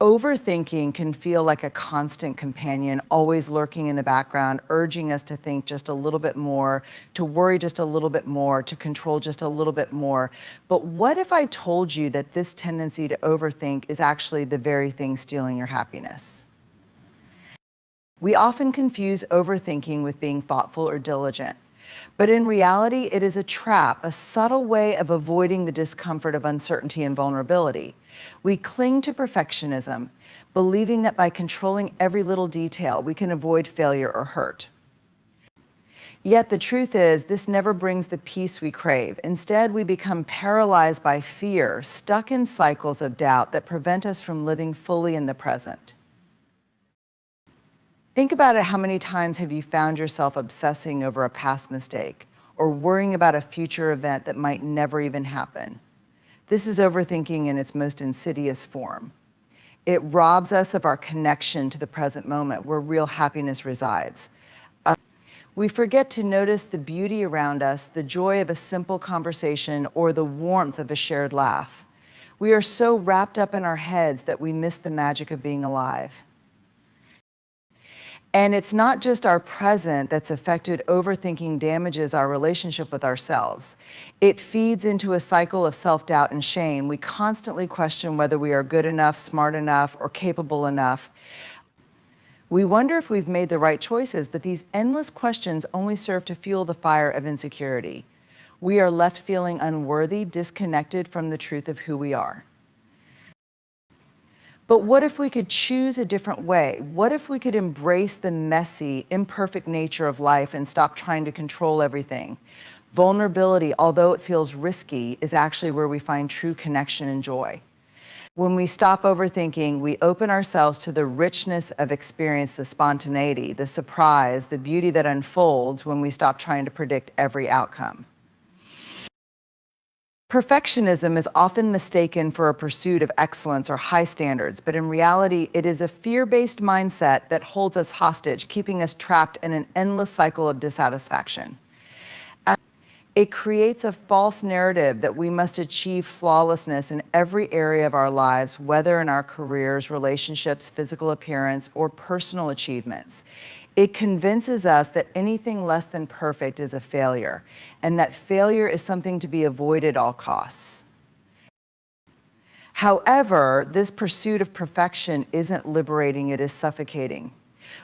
Overthinking can feel like a constant companion, always lurking in the background, urging us to think just a little bit more, to worry just a little bit more, to control just a little bit more. But what if I told you that this tendency to overthink is actually the very thing stealing your happiness? We often confuse overthinking with being thoughtful or diligent. But in reality, it is a trap, a subtle way of avoiding the discomfort of uncertainty and vulnerability. We cling to perfectionism, believing that by controlling every little detail, we can avoid failure or hurt. Yet the truth is, this never brings the peace we crave. Instead, we become paralyzed by fear, stuck in cycles of doubt that prevent us from living fully in the present. Think about it. How many times have you found yourself obsessing over a past mistake or worrying about a future event that might never even happen? This is overthinking in its most insidious form. It robs us of our connection to the present moment where real happiness resides. We forget to notice the beauty around us, the joy of a simple conversation, or the warmth of a shared laugh. We are so wrapped up in our heads that we miss the magic of being alive. And it's not just our present that's affected. Overthinking damages our relationship with ourselves. It feeds into a cycle of self-doubt and shame. We constantly question whether we are good enough, smart enough, or capable enough. We wonder if we've made the right choices, but these endless questions only serve to fuel the fire of insecurity. We are left feeling unworthy, disconnected from the truth of who we are. But what if we could choose a different way? What if we could embrace the messy, imperfect nature of life and stop trying to control everything? Vulnerability, although it feels risky, is actually where we find true connection and joy. When we stop overthinking, we open ourselves to the richness of experience, the spontaneity, the surprise, the beauty that unfolds when we stop trying to predict every outcome. Perfectionism is often mistaken for a pursuit of excellence or high standards, but in reality, it is a fear-based mindset that holds us hostage, keeping us trapped in an endless cycle of dissatisfaction. It creates a false narrative that we must achieve flawlessness in every area of our lives, whether in our careers, relationships, physical appearance, or personal achievements. It convinces us that anything less than perfect is a failure, and that failure is something to be avoided at all costs. However, this pursuit of perfection isn't liberating, it is suffocating.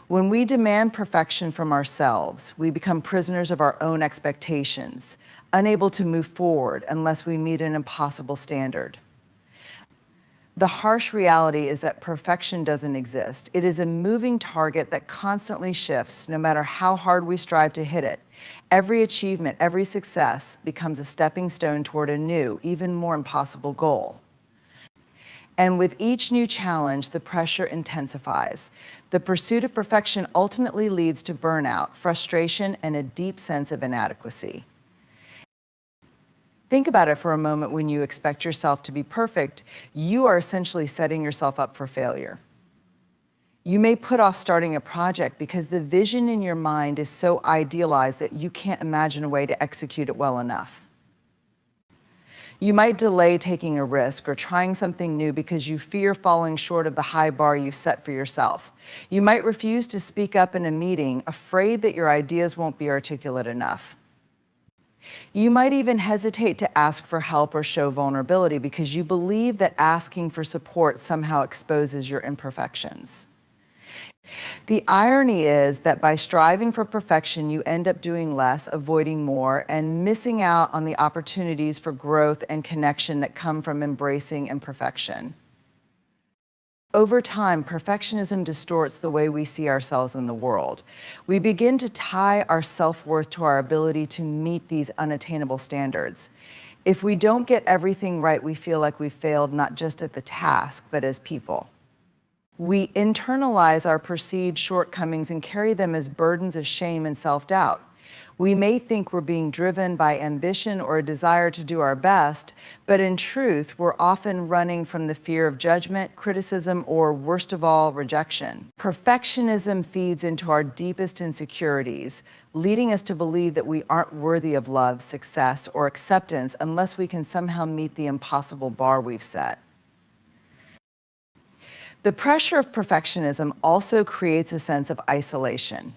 When we demand perfection from ourselves, we become prisoners of our own expectations, unable to move forward unless we meet an impossible standard. The harsh reality is that perfection doesn't exist. It is a moving target that constantly shifts, no matter how hard we strive to hit it. Every achievement, every success becomes a stepping stone toward a new, even more impossible goal. And with each new challenge, the pressure intensifies. The pursuit of perfection ultimately leads to burnout, frustration, and a deep sense of inadequacy. Think about it for a moment. When you expect yourself to be perfect, you are essentially setting yourself up for failure. You may put off starting a project because the vision in your mind is so idealized that you can't imagine a way to execute it well enough. You might delay taking a risk or trying something new because you fear falling short of the high bar you've set for yourself. You might refuse to speak up in a meeting, afraid that your ideas won't be articulate enough. You might even hesitate to ask for help or show vulnerability because you believe that asking for support somehow exposes your imperfections. The irony is that by striving for perfection, you end up doing less, avoiding more, and missing out on the opportunities for growth and connection that come from embracing imperfection. Over time, perfectionism distorts the way we see ourselves in the world. We begin to tie our self-worth to our ability to meet these unattainable standards. If we don't get everything right, we feel like we failed not just at the task, but as people. We internalize our perceived shortcomings and carry them as burdens of shame and self-doubt. We may think we're being driven by ambition or a desire to do our best, but in truth, we're often running from the fear of judgment, criticism, or worst of all, rejection. Perfectionism feeds into our deepest insecurities, leading us to believe that we aren't worthy of love, success, or acceptance unless we can somehow meet the impossible bar we've set. The pressure of perfectionism also creates a sense of isolation.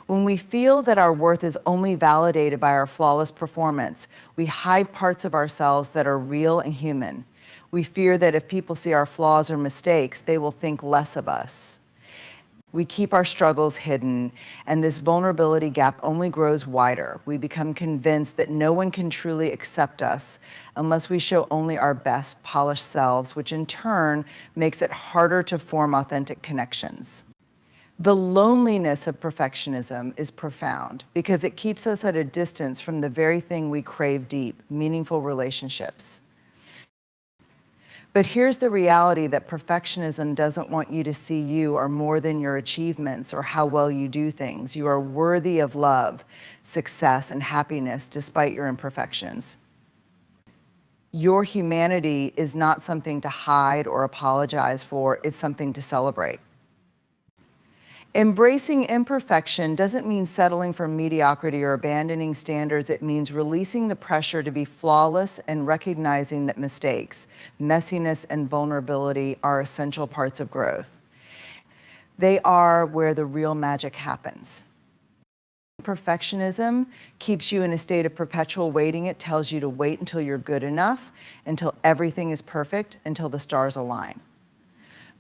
When we feel that our worth is only validated by our flawless performance, we hide parts of ourselves that are real and human. We fear that if people see our flaws or mistakes, they will think less of us. We keep our struggles hidden, and this vulnerability gap only grows wider. We become convinced that no one can truly accept us unless we show only our best, polished selves, which in turn makes it harder to form authentic connections. The loneliness of perfectionism is profound because it keeps us at a distance from the very thing we crave deep, meaningful relationships. But here's the reality that perfectionism doesn't want you to see you are more than your achievements or how well you do things. You are worthy of love, success, and happiness despite your imperfections. Your humanity is not something to hide or apologize for, it's something to celebrate. Embracing imperfection doesn't mean settling for mediocrity or abandoning standards. It means releasing the pressure to be flawless and recognizing that mistakes, messiness, and vulnerability are essential parts of growth. They are where the real magic happens. Perfectionism keeps you in a state of perpetual waiting. It tells you to wait until you're good enough, until everything is perfect, until the stars align.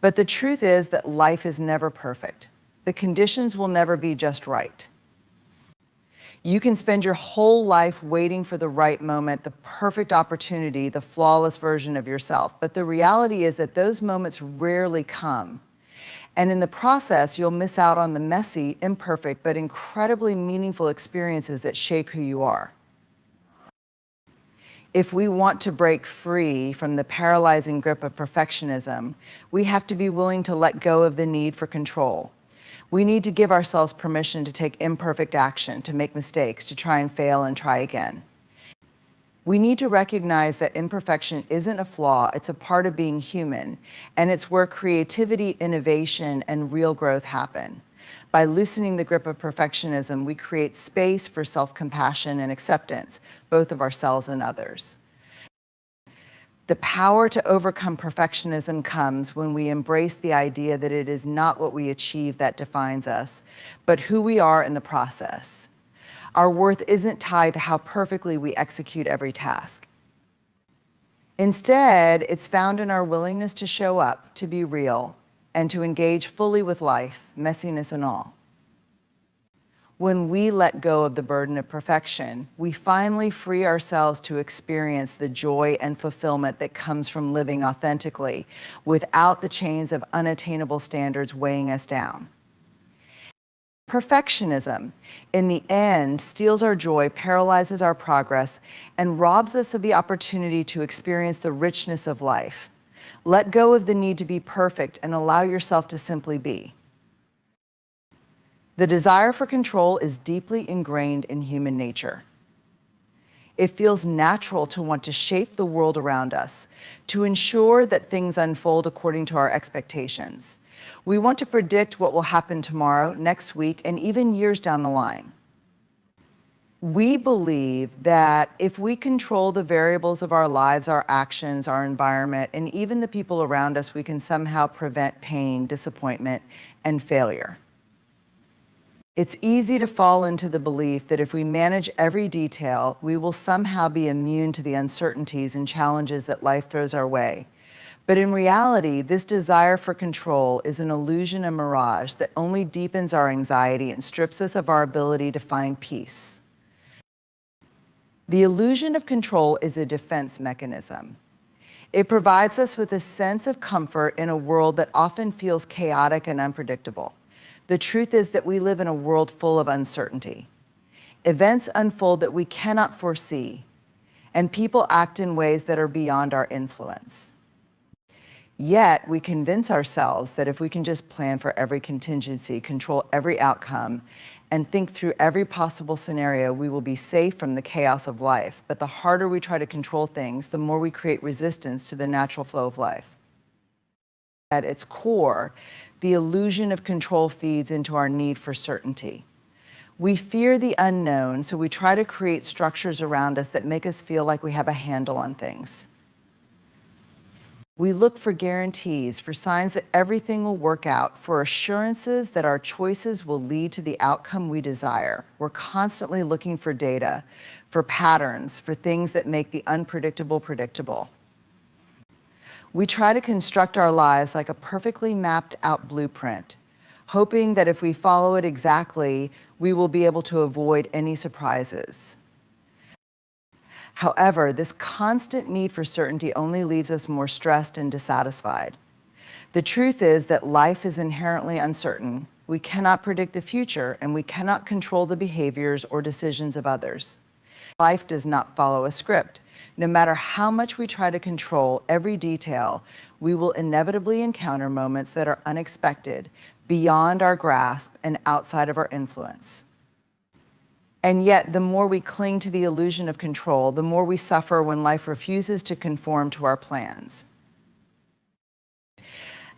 But the truth is that life is never perfect. The conditions will never be just right. You can spend your whole life waiting for the right moment, the perfect opportunity, the flawless version of yourself. But the reality is that those moments rarely come. And in the process, you'll miss out on the messy, imperfect, but incredibly meaningful experiences that shape who you are. If we want to break free from the paralyzing grip of perfectionism, we have to be willing to let go of the need for control. We need to give ourselves permission to take imperfect action, to make mistakes, to try and fail and try again. We need to recognize that imperfection isn't a flaw, it's a part of being human, and it's where creativity, innovation, and real growth happen. By loosening the grip of perfectionism, we create space for self-compassion and acceptance, both of ourselves and others. The power to overcome perfectionism comes when we embrace the idea that it is not what we achieve that defines us, but who we are in the process. Our worth isn't tied to how perfectly we execute every task. Instead, it's found in our willingness to show up, to be real, and to engage fully with life, messiness and all. When we let go of the burden of perfection, we finally free ourselves to experience the joy and fulfillment that comes from living authentically without the chains of unattainable standards weighing us down. Perfectionism, in the end, steals our joy, paralyzes our progress, and robs us of the opportunity to experience the richness of life. Let go of the need to be perfect and allow yourself to simply be. The desire for control is deeply ingrained in human nature. It feels natural to want to shape the world around us, to ensure that things unfold according to our expectations. We want to predict what will happen tomorrow, next week, and even years down the line. We believe that if we control the variables of our lives, our actions, our environment, and even the people around us, we can somehow prevent pain, disappointment, and failure. It's easy to fall into the belief that if we manage every detail, we will somehow be immune to the uncertainties and challenges that life throws our way. But in reality, this desire for control is an illusion and mirage that only deepens our anxiety and strips us of our ability to find peace. The illusion of control is a defense mechanism. It provides us with a sense of comfort in a world that often feels chaotic and unpredictable. The truth is that we live in a world full of uncertainty. Events unfold that we cannot foresee, and people act in ways that are beyond our influence. Yet, we convince ourselves that if we can just plan for every contingency, control every outcome, and think through every possible scenario, we will be safe from the chaos of life. But the harder we try to control things, the more we create resistance to the natural flow of life. At its core, the illusion of control feeds into our need for certainty. We fear the unknown, so we try to create structures around us that make us feel like we have a handle on things. We look for guarantees, for signs that everything will work out, for assurances that our choices will lead to the outcome we desire. We're constantly looking for data, for patterns, for things that make the unpredictable predictable. We try to construct our lives like a perfectly mapped out blueprint, hoping that if we follow it exactly, we will be able to avoid any surprises. However, this constant need for certainty only leaves us more stressed and dissatisfied. The truth is that life is inherently uncertain. We cannot predict the future, and we cannot control the behaviors or decisions of others. Life does not follow a script. No matter how much we try to control every detail, we will inevitably encounter moments that are unexpected, beyond our grasp, and outside of our influence. And yet, the more we cling to the illusion of control, the more we suffer when life refuses to conform to our plans.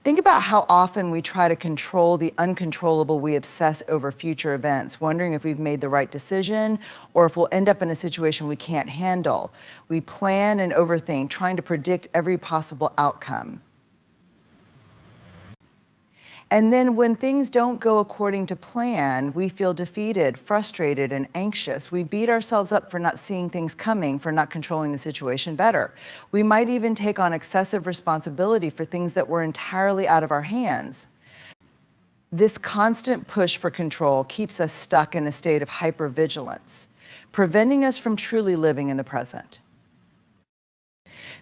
Think about how often we try to control the uncontrollable. We obsess over future events, wondering if we've made the right decision or if we'll end up in a situation we can't handle. We plan and overthink, trying to predict every possible outcome. And then when things don't go according to plan, we feel defeated, frustrated, and anxious. We beat ourselves up for not seeing things coming, for not controlling the situation better. We might even take on excessive responsibility for things that were entirely out of our hands. This constant push for control keeps us stuck in a state of hypervigilance, preventing us from truly living in the present.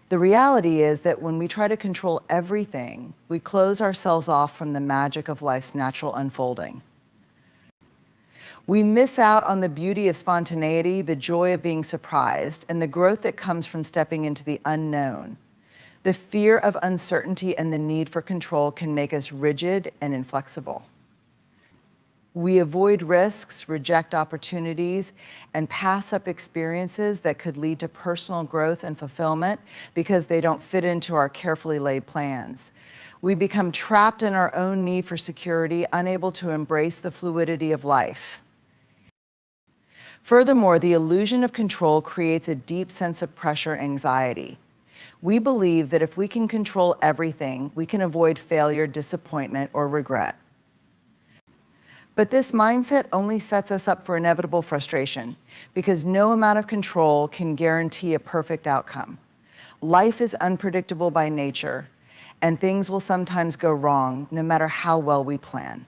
The reality is that when we try to control everything, we close ourselves off from the magic of life's natural unfolding. We miss out on the beauty of spontaneity, the joy of being surprised, and the growth that comes from stepping into the unknown. The fear of uncertainty and the need for control can make us rigid and inflexible. We avoid risks, reject opportunities, and pass up experiences that could lead to personal growth and fulfillment because they don't fit into our carefully laid plans. We become trapped in our own need for security, unable to embrace the fluidity of life. Furthermore, the illusion of control creates a deep sense of pressure and anxiety. We believe that if we can control everything, we can avoid failure, disappointment, or regret. But this mindset only sets us up for inevitable frustration because no amount of control can guarantee a perfect outcome. Life is unpredictable by nature, and things will sometimes go wrong no matter how well we plan.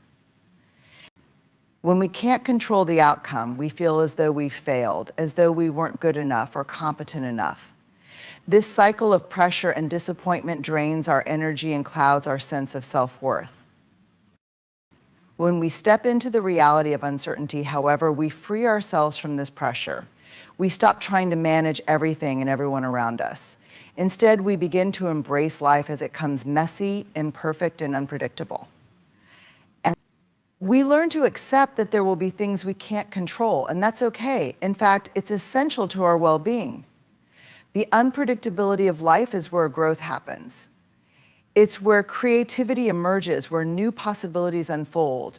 When we can't control the outcome, we feel as though we've failed, as though we weren't good enough or competent enough. This cycle of pressure and disappointment drains our energy and clouds our sense of self-worth. When we step into the reality of uncertainty, however, we free ourselves from this pressure. We stop trying to manage everything and everyone around us. Instead, we begin to embrace life as it comes messy, imperfect, and unpredictable. And we learn to accept that there will be things we can't control, and that's okay. In fact, it's essential to our well-being. The unpredictability of life is where growth happens. It's where creativity emerges, where new possibilities unfold,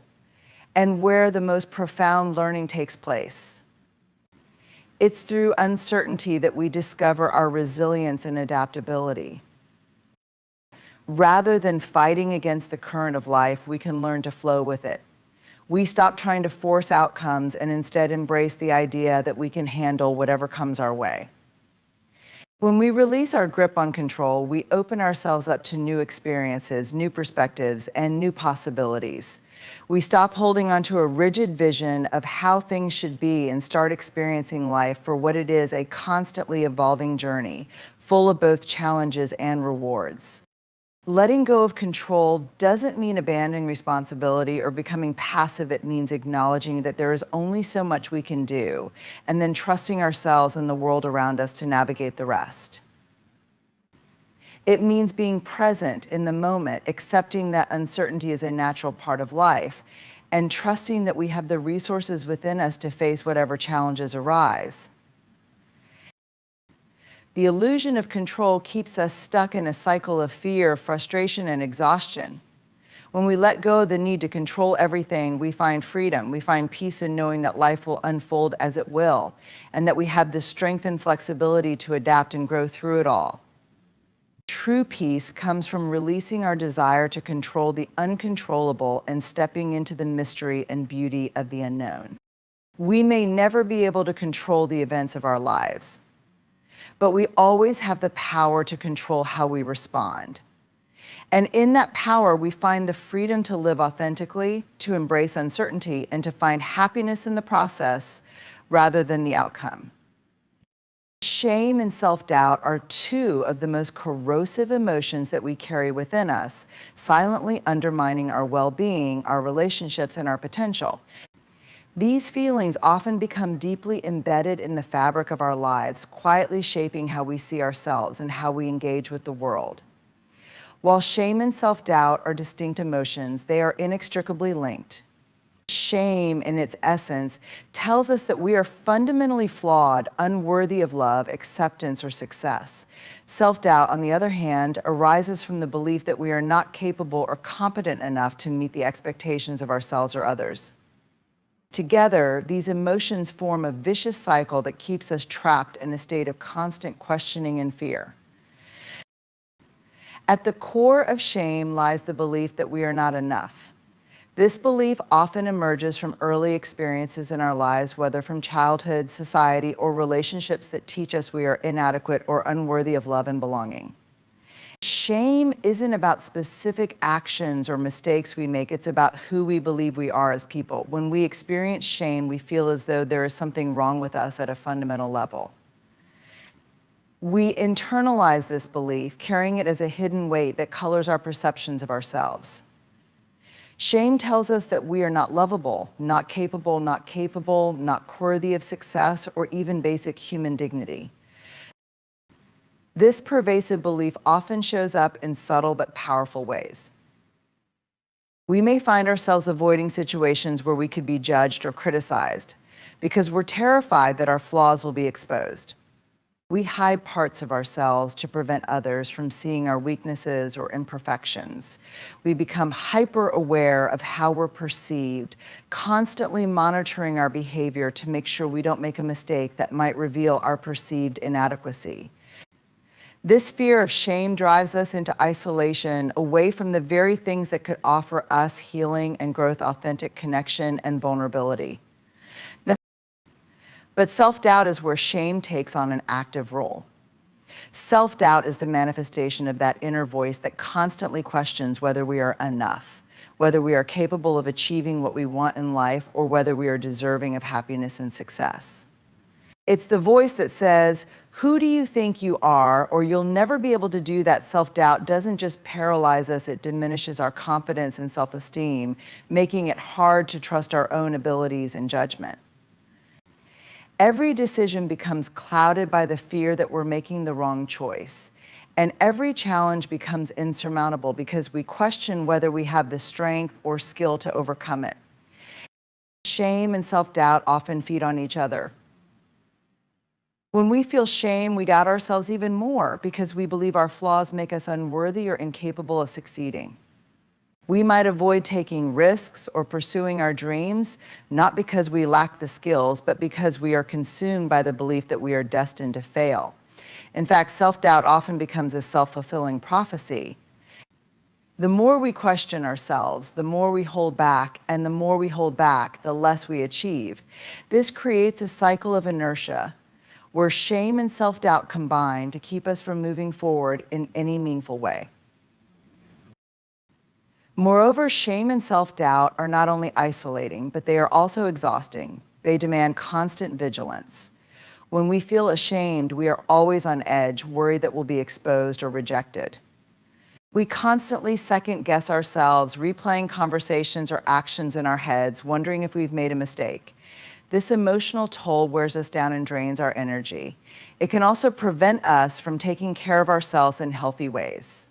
and where the most profound learning takes place. It's through uncertainty that we discover our resilience and adaptability. Rather than fighting against the current of life, we can learn to flow with it. We stop trying to force outcomes and instead embrace the idea that we can handle whatever comes our way. When we release our grip on control, we open ourselves up to new experiences, new perspectives, and new possibilities. We stop holding onto a rigid vision of how things should be and start experiencing life for what it is, a constantly evolving journey, full of both challenges and rewards. Letting go of control doesn't mean abandoning responsibility or becoming passive. It means acknowledging that there is only so much we can do, and then trusting ourselves and the world around us to navigate the rest. It means being present in the moment, accepting that uncertainty is a natural part of life, and trusting that we have the resources within us to face whatever challenges arise. The illusion of control keeps us stuck in a cycle of fear, frustration, and exhaustion. When we let go of the need to control everything, we find freedom. We find peace in knowing that life will unfold as it will, and that we have the strength and flexibility to adapt and grow through it all. true peace comes from releasing our desire to control the uncontrollable and stepping into the mystery and beauty of the unknown. We may never be able to control the events of our lives, but we always have the power to control how we respond. And in that power, we find the freedom to live authentically, to embrace uncertainty, and to find happiness in the process rather than the outcome. Shame and self-doubt are two of the most corrosive emotions that we carry within us, silently undermining our well-being, our relationships, and our potential. These feelings often become deeply embedded in the fabric of our lives, quietly shaping how we see ourselves and how we engage with the world. While shame and self-doubt are distinct emotions, they are inextricably linked. Shame, in its essence, tells us that we are fundamentally flawed, unworthy of love, acceptance, or success. Self-doubt, on the other hand, arises from the belief that we are not capable or competent enough to meet the expectations of ourselves or others. Together, these emotions form a vicious cycle that keeps us trapped in a state of constant questioning and fear. At the core of shame lies the belief that we are not enough. This belief often emerges from early experiences in our lives, whether from childhood, society, or relationships that teach us we are inadequate or unworthy of love and belonging. Shame isn't about specific actions or mistakes we make, it's about who we believe we are as people. When we experience shame, we feel as though there is something wrong with us at a fundamental level. We internalize this belief, carrying it as a hidden weight that colors our perceptions of ourselves. Shame tells us that we are not lovable, not capable, not worthy of success, or even basic human dignity. This pervasive belief often shows up in subtle but powerful ways. We may find ourselves avoiding situations where we could be judged or criticized because we're terrified that our flaws will be exposed. We hide parts of ourselves to prevent others from seeing our weaknesses or imperfections. We become hyper-aware of how we're perceived, constantly monitoring our behavior to make sure we don't make a mistake that might reveal our perceived inadequacy. This fear of shame drives us into isolation, away from the very things that could offer us healing and growth, authentic connection, and vulnerability. But self-doubt is where shame takes on an active role. Self-doubt is the manifestation of that inner voice that constantly questions whether we are enough, whether we are capable of achieving what we want in life, or whether we are deserving of happiness and success. It's the voice that says, "Who do you think you are?" or "You'll never be able to do that." Self-doubt doesn't just paralyze us, it diminishes our confidence and self-esteem, making it hard to trust our own abilities and judgment. Every decision becomes clouded by the fear that we're making the wrong choice. And every challenge becomes insurmountable because we question whether we have the strength or skill to overcome it. Shame and self-doubt often feed on each other. When we feel shame, we doubt ourselves even more because we believe our flaws make us unworthy or incapable of succeeding. We might avoid taking risks or pursuing our dreams, not because we lack the skills, but because we are consumed by the belief that we are destined to fail. In fact, self-doubt often becomes a self-fulfilling prophecy. The more we question ourselves, the more we hold back, and the more we hold back, the less we achieve. This creates a cycle of inertia, where shame and self-doubt combine to keep us from moving forward in any meaningful way. Moreover, shame and self-doubt are not only isolating, but they are also exhausting. They demand constant vigilance. When we feel ashamed, we are always on edge, worried that we'll be exposed or rejected. We constantly second-guess ourselves, replaying conversations or actions in our heads, wondering if we've made a mistake. This emotional toll wears us down and drains our energy. It can also prevent us from taking care of ourselves in healthy ways.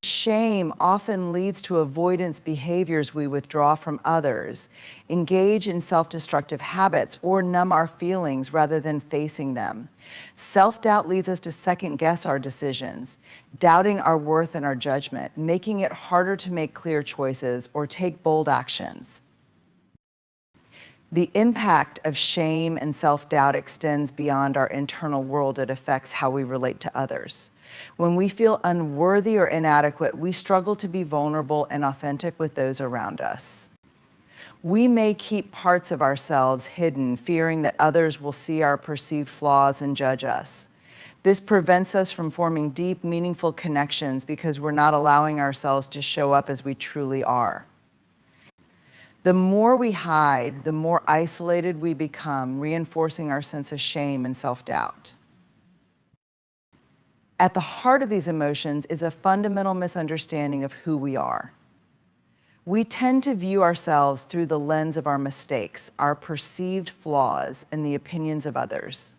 Shame often leads to avoidance behaviors. We withdraw from others, engage in self-destructive habits, or numb our feelings rather than facing them. Self-doubt leads us to second-guess our decisions, doubting our worth and our judgment, making it harder to make clear choices or take bold actions. The impact of shame and self-doubt extends beyond our internal world. It affects how we relate to others. When we feel unworthy or inadequate, we struggle to be vulnerable and authentic with those around us. We may keep parts of ourselves hidden, fearing that others will see our perceived flaws and judge us. This prevents us from forming deep, meaningful connections because we're not allowing ourselves to show up as we truly are. The more we hide, the more isolated we become, reinforcing our sense of shame and self-doubt. At the heart of these emotions is a fundamental misunderstanding of who we are. We tend to view ourselves through the lens of our mistakes, our perceived flaws, and the opinions of others.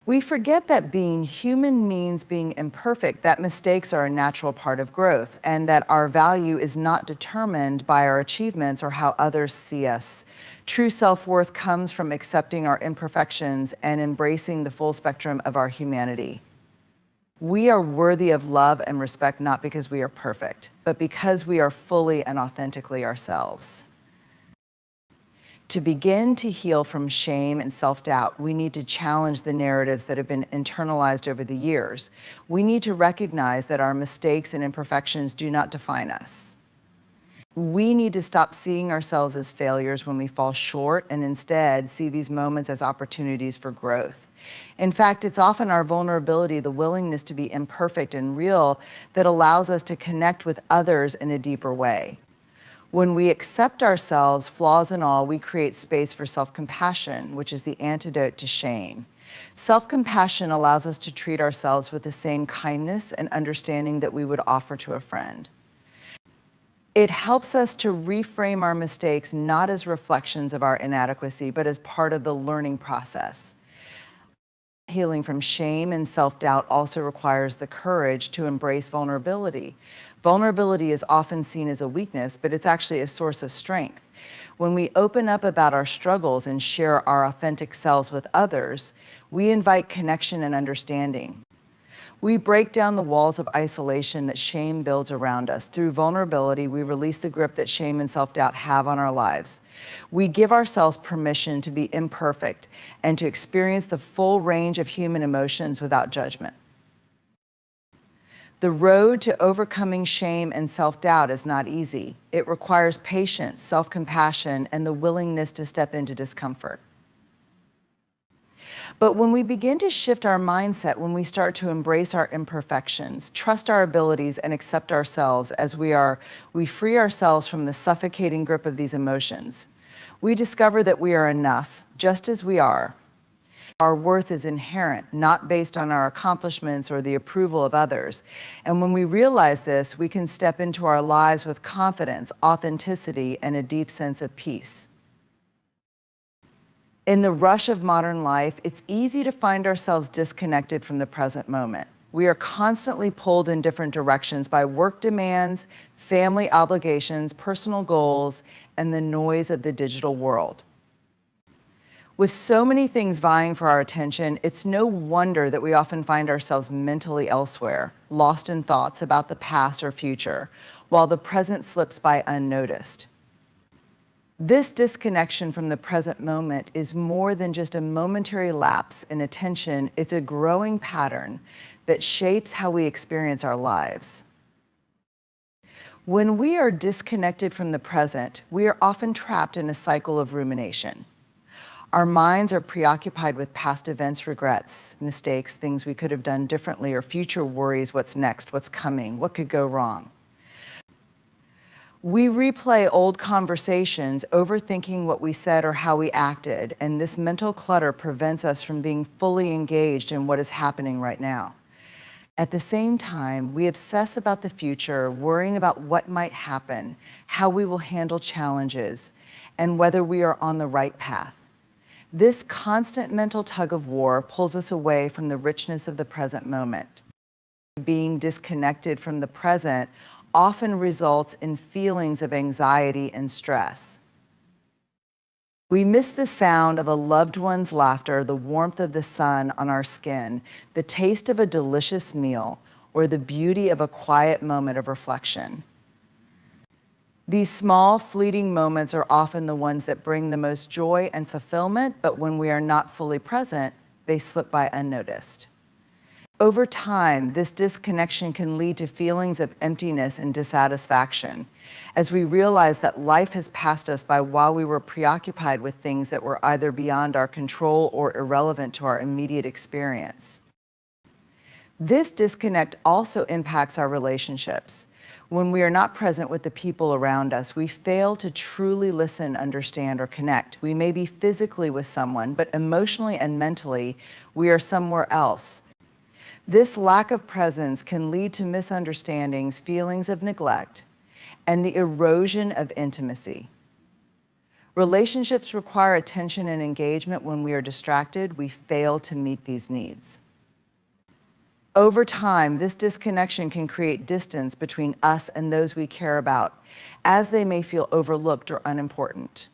We forget that being human means being imperfect, that mistakes are a natural part of growth, and that our value is not determined by our achievements or how others see us. True self-worth comes from accepting our imperfections and embracing the full spectrum of our humanity. We are worthy of love and respect not because we are perfect, but because we are fully and authentically ourselves. To begin to heal from shame and self-doubt, we need to challenge the narratives that have been internalized over the years. We need to recognize that our mistakes and imperfections do not define us. We need to stop seeing ourselves as failures when we fall short and instead see these moments as opportunities for growth. In fact, it's often our vulnerability, the willingness to be imperfect and real, that allows us to connect with others in a deeper way. When we accept ourselves, flaws and all, we create space for self-compassion, which is the antidote to shame. Self-compassion allows us to treat ourselves with the same kindness and understanding that we would offer to a friend. It helps us to reframe our mistakes not as reflections of our inadequacy, but as part of the learning process. Healing from shame and self-doubt also requires the courage to embrace vulnerability. Vulnerability is often seen as a weakness, but it's actually a source of strength. When we open up about our struggles and share our authentic selves with others, we invite connection and understanding. We break down the walls of isolation that shame builds around us. Through vulnerability, we release the grip that shame and self-doubt have on our lives. We give ourselves permission to be imperfect and to experience the full range of human emotions without judgment. The road to overcoming shame and self-doubt is not easy. It requires patience, self-compassion, and the willingness to step into discomfort. But when we begin to shift our mindset, when we start to embrace our imperfections, trust our abilities, and accept ourselves as we are, we free ourselves from the suffocating grip of these emotions. We discover that we are enough, just as we are. Our worth is inherent, not based on our accomplishments or the approval of others. And when we realize this, we can step into our lives with confidence, authenticity, and a deep sense of peace. In the rush of modern life, it's easy to find ourselves disconnected from the present moment. We are constantly pulled in different directions by work demands, family obligations, personal goals, and the noise of the digital world. With so many things vying for our attention, it's no wonder that we often find ourselves mentally elsewhere, lost in thoughts about the past or future, while the present slips by unnoticed. This disconnection from the present moment is more than just a momentary lapse in attention. It's a growing pattern that shapes how we experience our lives. When we are disconnected from the present, we are often trapped in a cycle of rumination. Our minds are preoccupied with past events, regrets, mistakes, things we could have done differently, or future worries, what's next, what's coming, what could go wrong. We replay old conversations, overthinking what we said or how we acted, and this mental clutter prevents us from being fully engaged in what is happening right now. At the same time, we obsess about the future, worrying about what might happen, how we will handle challenges, and whether we are on the right path. This constant mental tug-of-war pulls us away from the richness of the present moment. Being disconnected from the present often results in feelings of anxiety and stress. We miss the sound of a loved one's laughter, the warmth of the sun on our skin, the taste of a delicious meal, or the beauty of a quiet moment of reflection. These small, fleeting moments are often the ones that bring the most joy and fulfillment, but when we are not fully present, they slip by unnoticed. Over time, this disconnection can lead to feelings of emptiness and dissatisfaction, as we realize that life has passed us by while we were preoccupied with things that were either beyond our control or irrelevant to our immediate experience. This disconnect also impacts our relationships. When we are not present with the people around us, we fail to truly listen, understand, or connect. We may be physically with someone, but emotionally and mentally, we are somewhere else. This lack of presence can lead to misunderstandings, feelings of neglect, and the erosion of intimacy. Relationships require attention and engagement. When we are distracted, we fail to meet these needs. Over time, this disconnection can create distance between us and those we care about, as they may feel overlooked or unimportant.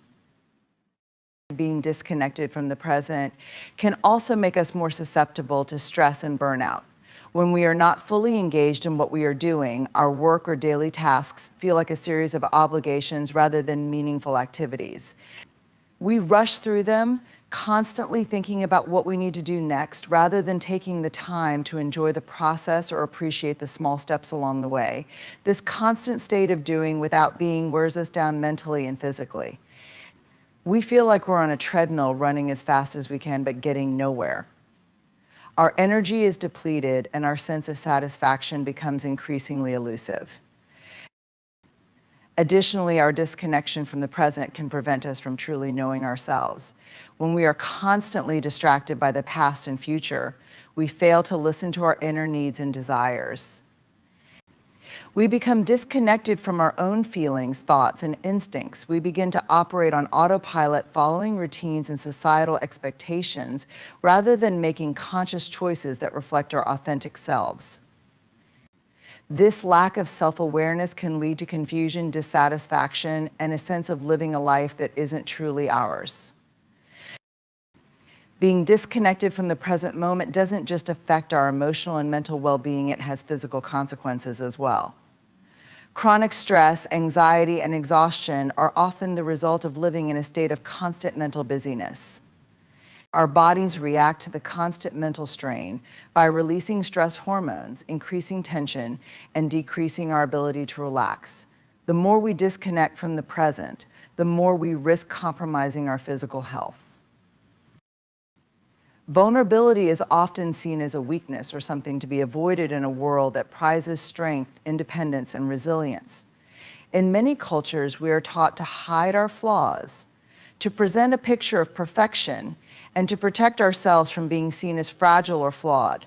Being disconnected from the present can also make us more susceptible to stress and burnout. When we are not fully engaged in what we are doing, our work or daily tasks feel like a series of obligations rather than meaningful activities. We rush through them, constantly thinking about what we need to do next, rather than taking the time to enjoy the process or appreciate the small steps along the way. This constant state of doing without being wears us down mentally and physically. We feel like we're on a treadmill running as fast as we can, but getting nowhere. Our energy is depleted and our sense of satisfaction becomes increasingly elusive. Additionally, our disconnection from the present can prevent us from truly knowing ourselves. When we are constantly distracted by the past and future, we fail to listen to our inner needs and desires. We become disconnected from our own feelings, thoughts, and instincts. We begin to operate on autopilot, following routines and societal expectations, rather than making conscious choices that reflect our authentic selves. This lack of self-awareness can lead to confusion, dissatisfaction, and a sense of living a life that isn't truly ours. Being disconnected from the present moment doesn't just affect our emotional and mental well-being, it has physical consequences as well. Chronic stress, anxiety, and exhaustion are often the result of living in a state of constant mental busyness. Our bodies react to the constant mental strain by releasing stress hormones, increasing tension, and decreasing our ability to relax. The more we disconnect from the present, the more we risk compromising our physical health. Vulnerability is often seen as a weakness or something to be avoided in a world that prizes strength, independence, and resilience. In many cultures, we are taught to hide our flaws, to present a picture of perfection, and to protect ourselves from being seen as fragile or flawed.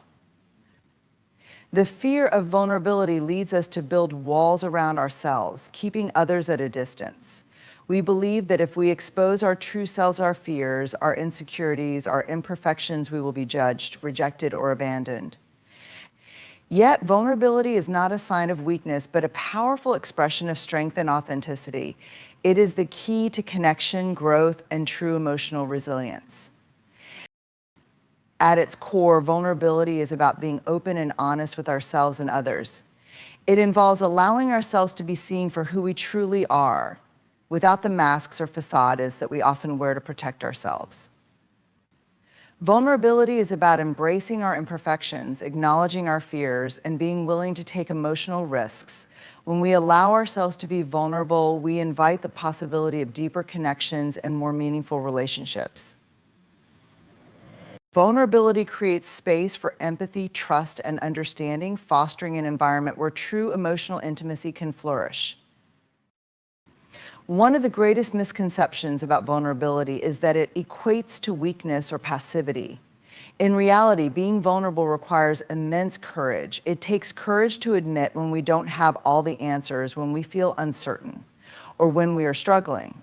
The fear of vulnerability leads us to build walls around ourselves, keeping others at a distance. We believe that if we expose our true selves, our fears, our insecurities, our imperfections, we will be judged, rejected, or abandoned. Yet, vulnerability is not a sign of weakness, but a powerful expression of strength and authenticity. It is the key to connection, growth, and true emotional resilience. At its core, vulnerability is about being open and honest with ourselves and others. It involves allowing ourselves to be seen for who we truly are, without the masks or facades that we often wear to protect ourselves. Vulnerability is about embracing our imperfections, acknowledging our fears, and being willing to take emotional risks. When we allow ourselves to be vulnerable, we invite the possibility of deeper connections and more meaningful relationships. Vulnerability creates space for empathy, trust, and understanding, fostering an environment where true emotional intimacy can flourish. One of the greatest misconceptions about vulnerability is that it equates to weakness or passivity. In reality, being vulnerable requires immense courage. It takes courage to admit when we don't have all the answers, when we feel uncertain, or when we are struggling.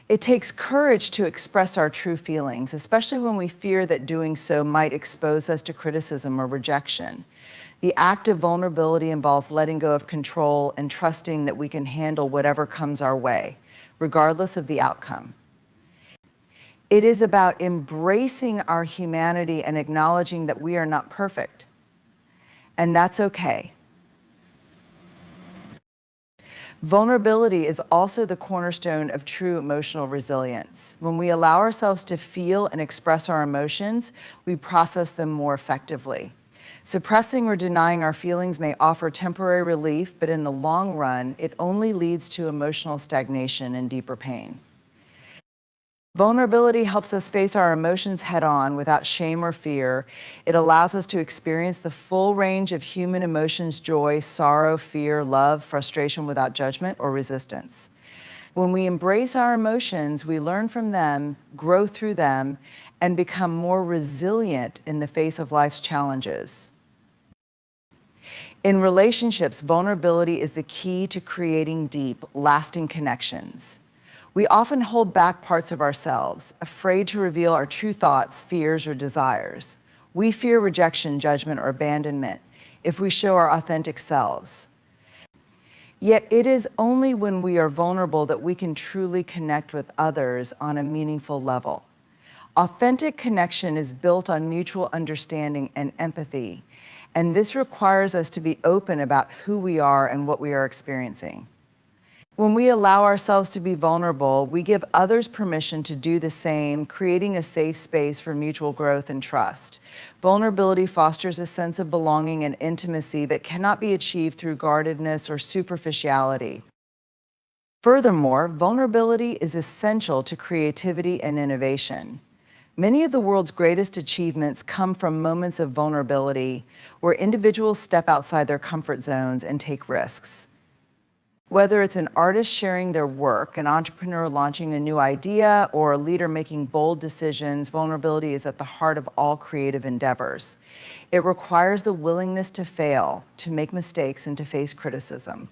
It takes courage to express our true feelings, especially when we fear that doing so might expose us to criticism or rejection. The act of vulnerability involves letting go of control and trusting that we can handle whatever comes our way, regardless of the outcome. It is about embracing our humanity and acknowledging that we are not perfect, and that's okay. Vulnerability is also the cornerstone of true emotional resilience. When we allow ourselves to feel and express our emotions, we process them more effectively. Suppressing or denying our feelings may offer temporary relief, but in the long run, it only leads to emotional stagnation and deeper pain. Vulnerability helps us face our emotions head-on without shame or fear. It allows us to experience the full range of human emotions: joy, sorrow, fear, love, frustration, without judgment or resistance. When we embrace our emotions, we learn from them, grow through them, and become more resilient in the face of life's challenges. In relationships, vulnerability is the key to creating deep, lasting connections. We often hold back parts of ourselves, afraid to reveal our true thoughts, fears, or desires. We fear rejection, judgment, or abandonment if we show our authentic selves. Yet it is only when we are vulnerable that we can truly connect with others on a meaningful level. Authentic connection is built on mutual understanding and empathy, and this requires us to be open about who we are and what we are experiencing. When we allow ourselves to be vulnerable, we give others permission to do the same, creating a safe space for mutual growth and trust. Vulnerability fosters a sense of belonging and intimacy that cannot be achieved through guardedness or superficiality. Furthermore, vulnerability is essential to creativity and innovation. Many of the world's greatest achievements come from moments of vulnerability, where individuals step outside their comfort zones and take risks. Whether it's an artist sharing their work, an entrepreneur launching a new idea, or a leader making bold decisions, vulnerability is at the heart of all creative endeavors. It requires the willingness to fail, to make mistakes, and to face criticism.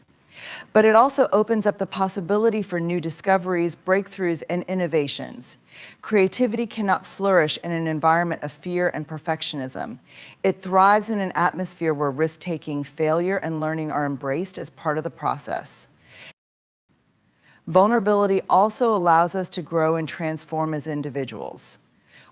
But it also opens up the possibility for new discoveries, breakthroughs, and innovations. Creativity cannot flourish in an environment of fear and perfectionism. It thrives in an atmosphere where risk-taking, failure, and learning are embraced as part of the process. Vulnerability also allows us to grow and transform as individuals.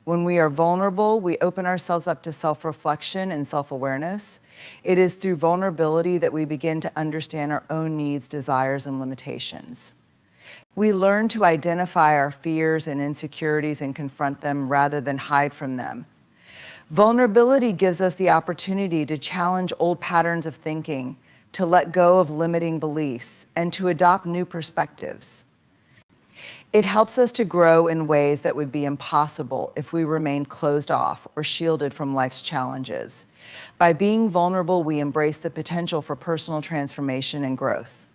When we are vulnerable, we open ourselves up to self-reflection and self-awareness. It is through vulnerability that we begin to understand our own needs, desires, and limitations. We learn to identify our fears and insecurities and confront them rather than hide from them. Vulnerability gives us the opportunity to challenge old patterns of thinking, to let go of limiting beliefs, and to adopt new perspectives. It helps us to grow in ways that would be impossible if we remained closed off or shielded from life's challenges. By being vulnerable, we embrace the potential for personal transformation and growth.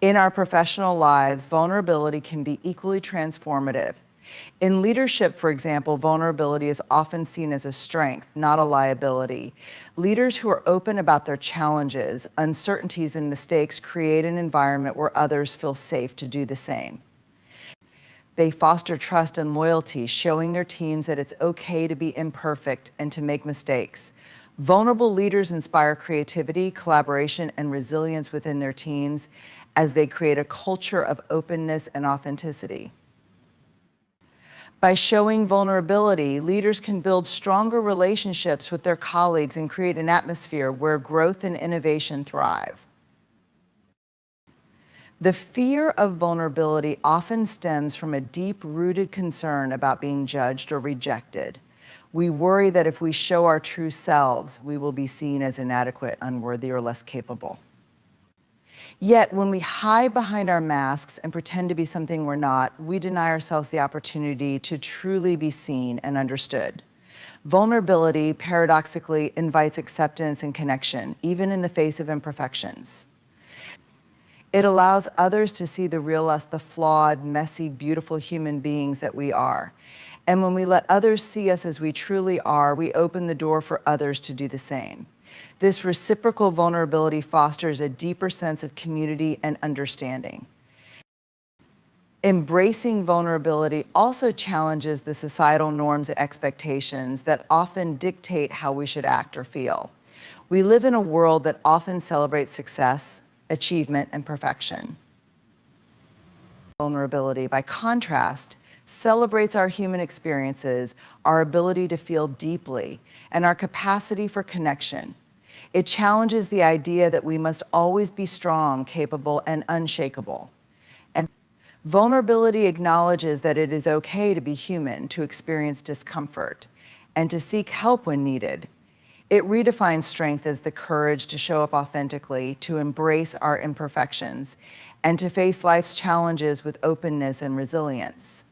In our professional lives, vulnerability can be equally transformative. In leadership, for example, vulnerability is often seen as a strength, not a liability. Leaders who are open about their challenges, uncertainties, and mistakes create an environment where others feel safe to do the same. They foster trust and loyalty, showing their teams that it's okay to be imperfect and to make mistakes. Vulnerable leaders inspire creativity, collaboration, and resilience within their teams as they create a culture of openness and authenticity. By showing vulnerability, leaders can build stronger relationships with their colleagues and create an atmosphere where growth and innovation thrive. The fear of vulnerability often stems from a deep-rooted concern about being judged or rejected. We worry that if we show our true selves, we will be seen as inadequate, unworthy, or less capable. Yet, when we hide behind our masks and pretend to be something we're not, we deny ourselves the opportunity to truly be seen and understood. Vulnerability, paradoxically, invites acceptance and connection, even in the face of imperfections. It allows others to see the real us, the flawed, messy, beautiful human beings that we are. And when we let others see us as we truly are, we open the door for others to do the same. This reciprocal vulnerability fosters a deeper sense of community and understanding. Embracing vulnerability also challenges the societal norms and expectations that often dictate how we should act or feel. We live in a world that often celebrates success, achievement, and perfection. Vulnerability, by contrast, celebrates our human experiences, our ability to feel deeply, and our capacity for connection. It challenges the idea that we must always be strong, capable, and unshakable. And vulnerability acknowledges that it is okay to be human, to experience discomfort, and to seek help when needed. It redefines strength as the courage to show up authentically, to embrace our imperfections, and to face life's challenges with openness and resilience.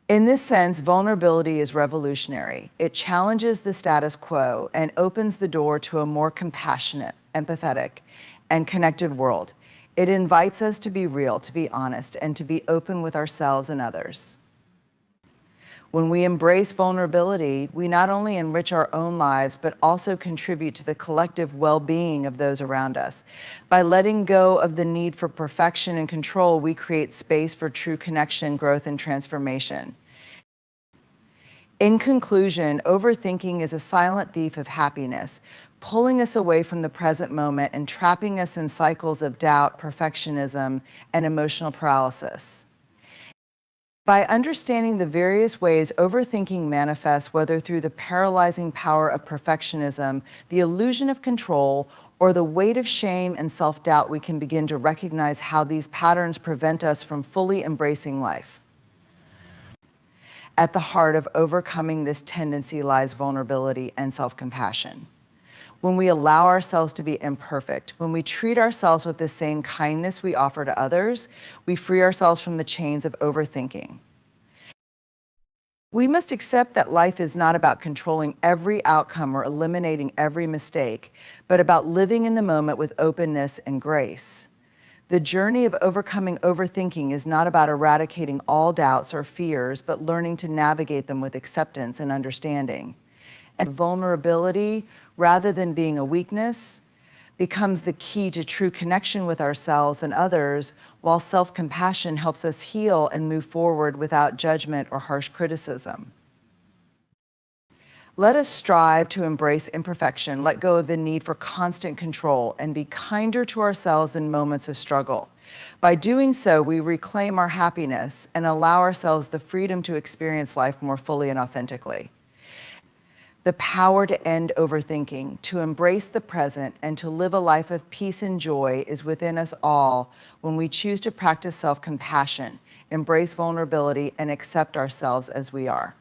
In this sense, vulnerability is revolutionary. It challenges the status quo and opens the door to a more compassionate, empathetic, and connected world. It invites us to be real, to be honest, and to be open with ourselves and others. When we embrace vulnerability, we not only enrich our own lives, but also contribute to the collective well-being of those around us. By letting go of the need for perfection and control, we create space for true connection, growth, and transformation. In conclusion, overthinking is a silent thief of happiness, pulling us away from the present moment and trapping us in cycles of doubt, perfectionism, and emotional paralysis. By understanding the various ways overthinking manifests, whether through the paralyzing power of perfectionism, the illusion of control, or the weight of shame and self-doubt, we can begin to recognize how these patterns prevent us from fully embracing life. At the heart of overcoming this tendency lies vulnerability and self-compassion. When we allow ourselves to be imperfect, when we treat ourselves with the same kindness we offer to others, we free ourselves from the chains of overthinking. We must accept that life is not about controlling every outcome or eliminating every mistake, but about living in the moment with openness and grace. The journey of overcoming overthinking is not about eradicating all doubts or fears, but learning to navigate them with acceptance and understanding. And vulnerability, rather than being a weakness, becomes the key to true connection with ourselves and others, while self-compassion helps us heal and move forward without judgment or harsh criticism. Let us strive to embrace imperfection, let go of the need for constant control, and be kinder to ourselves in moments of struggle. By doing so, we reclaim our happiness and allow ourselves the freedom to experience life more fully and authentically. The power to end overthinking, to embrace the present, and to live a life of peace and joy is within us all when we choose to practice self-compassion, embrace vulnerability, and accept ourselves as we are.